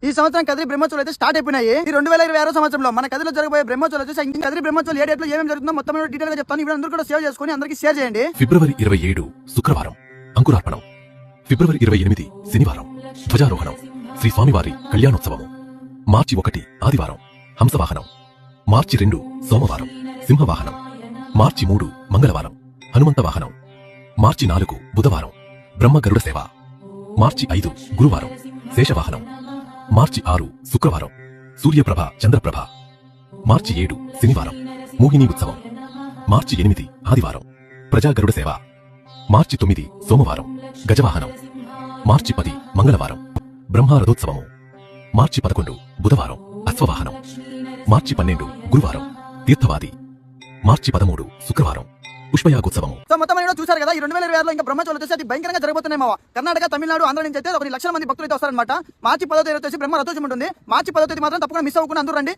ఈ సంవత్సరం కదిరి బ్రహ్మోత్సవాలు అయితే స్టార్ట్ అయిపోయినాయి. ఈ 2026 సంవత్సరంలో మన కదిరిలో జరగబోయే బ్రహ్మోత్సవాలు వచ్చేసి కదిరి బ్రహ్మోత్సవాలు ఏ డేట్ లో ఏమేమి జరుగుతుందో మొత్తం డీటెయిల్ గా చెప్తాను. ఇప్పుడు అందరూ కూడా సేవ్ చేసుకుని అందరికీ షేర్ చేయండి. ఫిబ్రవరి 27 శుక్రవారం అంకురార్పణం. ఫిబ్రవరి 28 శనివారం ధ్వజారోహణం శ్రీ స్వామివారి కళ్యాణోత్సవము. మార్చి 1 ఆదివారం హంసవాహనం. మార్చి 2 సోమవారం సింహవాహనం. మార్చి 3 మంగళవారం హనుమంత వాహనం. మార్చి 4 బుధవారం బ్రహ్మ గరుడ సేవ. మార్చి 5 గురువారం శేషవాహనం. మార్చి 6 శుక్రవారం సూర్యప్రభ చంద్రప్రభ. మార్చి 7 శనివారం మోహిని ఉత్సవం. మార్చి 8 ఆదివారం ప్రజా గరుడ సేవ. మార్చి 9 సోమవారం గజవాహనం. మార్చి 10 మంగళవారం బ్రహ్మ రథోత్సవము. మార్చి 11 బుధవారం అశ్వవాహనం. మార్చి 12 గురువారం తీర్థవాది. మార్చి 13 శుక్రవారం పుష్పయాగోత్సవము. సో మొత్తం చూసారు కదా. ఈ 2026 ఇంకా బ్రహ్మోత్సవాలు వచ్చేసి అది భయంకరంగా జరగబోతున్నాయి. కర్ణాటక, తమిళనాడు, ఆంధ్ర నుంచి అయితే 1 లక్షల మంది భక్తులు అయితే వస్తారనమాట. మార్చి 10వ తేదీ వచ్చేసి బ్రహ్మ రథోత్సవం ఉంటుంది. మార్చి 10వ తేదీ మాత్రం తప్పకుండా మిస్ అవ్వకుండా అందరూ రండి.